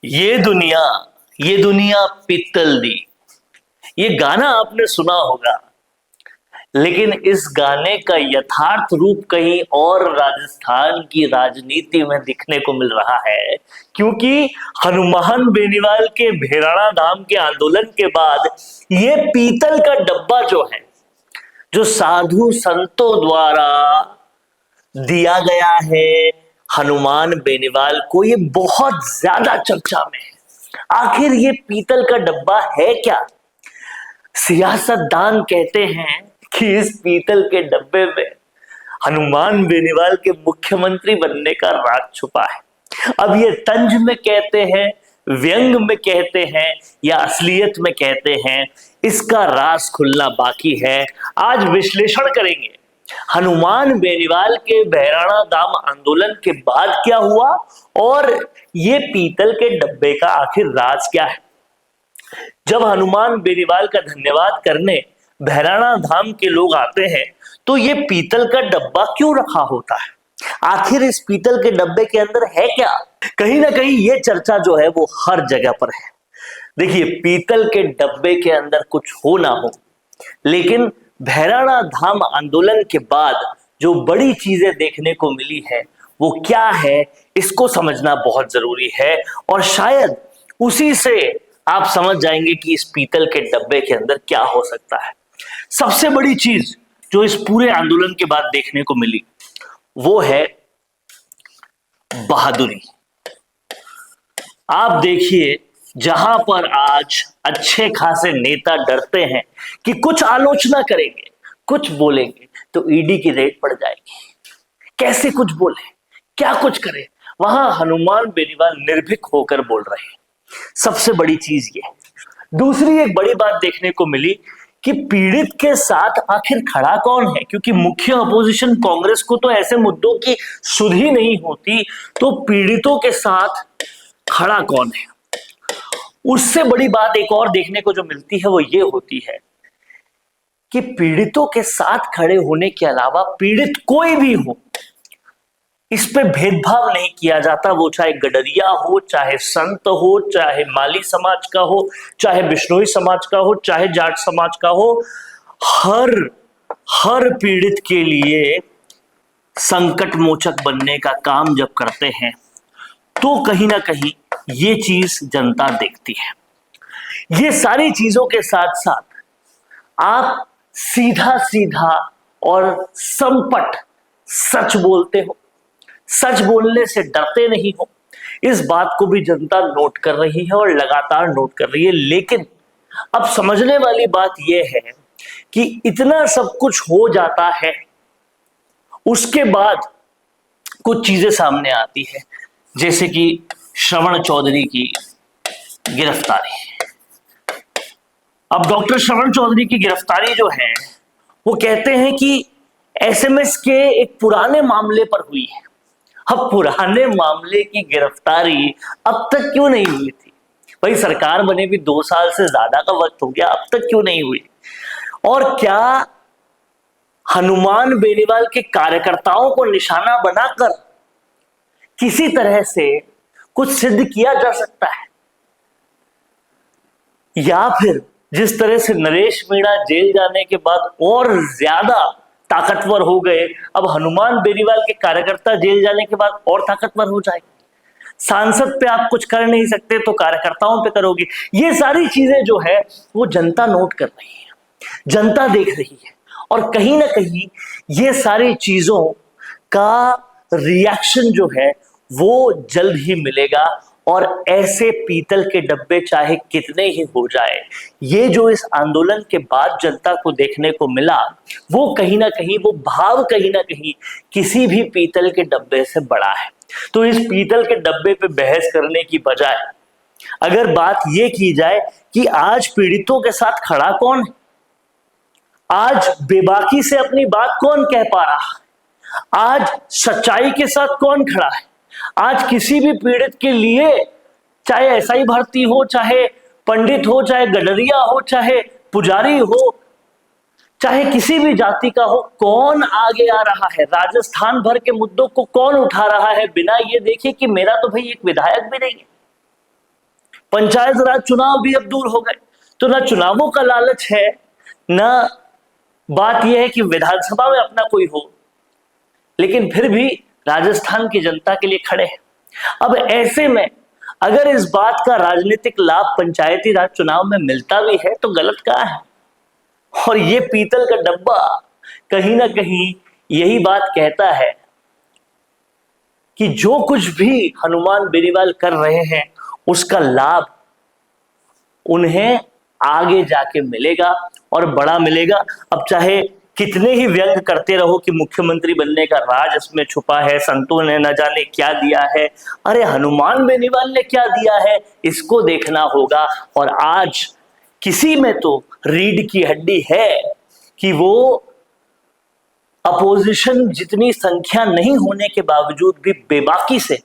ये दुनिया ये दुनिया पीतल दी। ये गाना आपने सुना होगा, लेकिन इस गाने का यथार्थ रूप कहीं और राजस्थान की राजनीति में दिखने को मिल रहा है। क्योंकि हनुमान बेनीवाल के भेराणा धाम के आंदोलन के बाद ये पीतल का डब्बा जो है, जो साधु संतों द्वारा दिया गया है हनुमान बेनीवाल को, ये बहुत ज्यादा चर्चा में है। आखिर ये पीतल का डब्बा है क्या? सियासतदान कहते हैं कि इस पीतल के डब्बे में हनुमान बेनीवाल के मुख्यमंत्री बनने का राज छुपा है। अब ये तंज में कहते हैं, व्यंग में कहते हैं या असलियत में कहते हैं, इसका राज खुलना बाकी है। आज विश्लेषण करेंगे हनुमान बेनीवाल के भैराणा धाम आंदोलन के बाद क्या हुआ और ये पीतल के डब्बे का आखिर राज क्या है। जब हनुमान बेनीवाल का धन्यवाद करने भैराणा धाम के लोग आते हैं तो ये पीतल का डब्बा क्यों रखा होता है? आखिर इस पीतल के डब्बे के अंदर है क्या? कहीं ना कहीं ये चर्चा जो है वो हर जगह पर है। देखिए, पीतल के डब्बे के अंदर कुछ हो ना हो, लेकिन भैराणा धाम आंदोलन के बाद जो बड़ी चीजें देखने को मिली है वो क्या है, इसको समझना बहुत जरूरी है। और शायद उसी से आप समझ जाएंगे कि इस पीतल के डब्बे के अंदर क्या हो सकता है। सबसे बड़ी चीज जो इस पूरे आंदोलन के बाद देखने को मिली वो है बहादुरी। आप देखिए, जहां पर आज अच्छे खासे नेता डरते हैं कि कुछ आलोचना करेंगे, कुछ बोलेंगे तो ईडी की रेड पड़ जाएगी, कैसे कुछ बोले, क्या कुछ करे, वहां हनुमान बेनीवाल निर्भीक होकर बोल रहे हैं। सबसे बड़ी चीज ये। दूसरी एक बड़ी बात देखने को मिली कि पीड़ित के साथ आखिर खड़ा कौन है, क्योंकि मुख्य अपोजिशन कांग्रेस को तो ऐसे मुद्दों की सुध ही नहीं होती, तो पीड़ितों के साथ खड़ा कौन है। उससे बड़ी बात एक और देखने को जो मिलती है वो ये होती है कि पीड़ितों के साथ खड़े होने के अलावा पीड़ित कोई भी हो, इस पे भेदभाव नहीं किया जाता। वो चाहे गडरिया हो, चाहे संत हो, चाहे माली समाज का हो, चाहे बिश्नोई समाज का हो, चाहे जाट समाज का हो, हर पीड़ित के लिए संकट मोचक बनने का काम जब करते हैं तो कहीं ना कहीं ये चीज जनता देखती है। ये सारी चीजों के साथ साथ आप सीधा सीधा और संपट सच बोलते हो, सच बोलने से डरते नहीं हो, इस बात को भी जनता नोट कर रही है और लगातार नोट कर रही है। लेकिन अब समझने वाली बात यह है कि इतना सब कुछ हो जाता है, उसके बाद कुछ चीजें सामने आती है, जैसे कि श्रवण चौधरी की गिरफ्तारी। अब डॉक्टर श्रवण चौधरी की गिरफ्तारी जो है वो कहते हैं कि एसएमएस के एक पुराने मामले पर हुई है। अब पुराने मामले की गिरफ्तारी अब तक क्यों नहीं हुई थी? भाई, सरकार बने भी 2 साल से ज्यादा का वक्त हो गया, अब तक क्यों नहीं हुई? और क्या हनुमान बेनीवाल के कार्यकर्ताओं को निशाना बनाकर किसी तरह से कुछ सिद्ध किया जा सकता है? या फिर जिस तरह से नरेश मीणा जेल जाने के बाद और ज्यादा ताकतवर हो गए, अब हनुमान बेनीवाल के कार्यकर्ता जेल जाने के बाद और ताकतवर हो जाएंगे। सांसद पे आप कुछ कर नहीं सकते तो कार्यकर्ताओं पे करोगे। ये सारी चीजें जो है वो जनता नोट कर रही है, जनता देख रही है, और कहीं ना कहीं ये सारी चीजों का रिएक्शन जो है वो जल्द ही मिलेगा। और ऐसे पीतल के डब्बे चाहे कितने ही हो जाए, ये जो इस आंदोलन के बाद जनता को देखने को मिला वो कहीं ना कहीं, वो भाव कहीं ना कहीं किसी भी पीतल के डब्बे से बड़ा है। तो इस पीतल के डब्बे पे बहस करने की बजाय अगर बात ये की जाए कि आज पीड़ितों के साथ खड़ा कौन है, आज बेबाकी से अपनी बात कौन कह पा रहा है, आज सच्चाई के साथ कौन खड़ा है, आज किसी भी पीड़ित के लिए, चाहे एसआई भर्ती हो, चाहे पंडित हो, चाहे गडरिया हो, चाहे पुजारी हो, चाहे किसी भी जाति का हो, कौन आगे आ रहा है, राजस्थान भर के मुद्दों को कौन उठा रहा है बिना ये देखे कि मेरा तो भाई एक विधायक भी नहीं है, पंचायत राज चुनाव भी अब दूर हो गए, तो ना चुनावों का लालच है, ना बात यह है कि विधानसभा में अपना कोई हो, लेकिन फिर भी राजस्थान की जनता के लिए खड़े हैं। अब ऐसे में अगर इस बात का राजनीतिक लाभ पंचायती राज चुनाव में मिलता भी है तो गलत कहाँ है? और ये पीतल का डब्बा कहीं ना कहीं यही बात कहता है कि जो कुछ भी हनुमान बेनीवाल कर रहे हैं उसका लाभ उन्हें आगे जाके मिलेगा और बड़ा मिलेगा। अब चाहे कितने ही व्यंग करते रहो कि मुख्यमंत्री बनने का राज इसमें छुपा है, संतों ने न जाने क्या दिया है, अरे हनुमान बेनीवाल ने क्या दिया है इसको देखना होगा। और आज किसी में तो रीढ़ की हड्डी है कि वो अपोजिशन जितनी संख्या नहीं होने के बावजूद भी बेबाकी से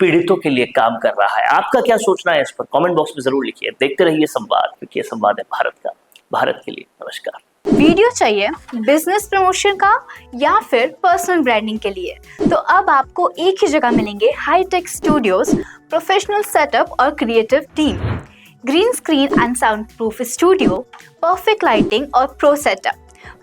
पीड़ितों के लिए काम कर रहा है। आपका क्या सोचना है इस पर कमेंट बॉक्स में जरूर लिखिए। देखते रहिए संवाद, क्योंकि ये संवाद है भारत का। भारत के लिए नमस्कार। वीडियो चाहिए बिजनेस प्रमोशन का या फिर पर्सनल ब्रांडिंग के लिए, तो अब आपको एक ही जगह मिलेंगे हाईटेक स्टूडियोज, प्रोफेशनल सेटअप और creative team, green screen and soundproof studio, perfect lighting और pro setup,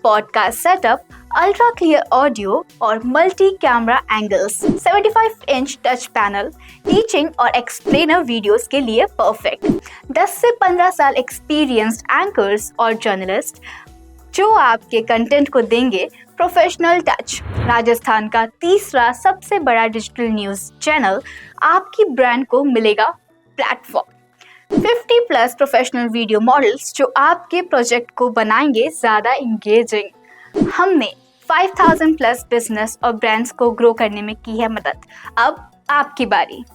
podcast setup, ultra clear audio और multi camera angles, 75 inch touch panel, teaching और एक्सप्लेनर वीडियोस के लिए परफेक्ट, 10 से 15 साल experienced anchors और journalist जो आपके कंटेंट को देंगे प्रोफेशनल टच। राजस्थान का तीसरा सबसे बड़ा डिजिटल न्यूज़ चैनल आपकी ब्रांड को मिलेगा प्लेटफॉर्म। 50+ प्रोफेशनल वीडियो मॉडल्स जो आपके प्रोजेक्ट को बनाएंगे ज़्यादा इंगेजिंग। हमने 5000+ बिजनेस और ब्रांड्स को ग्रो करने में की है मदद। अब आपकी बारी।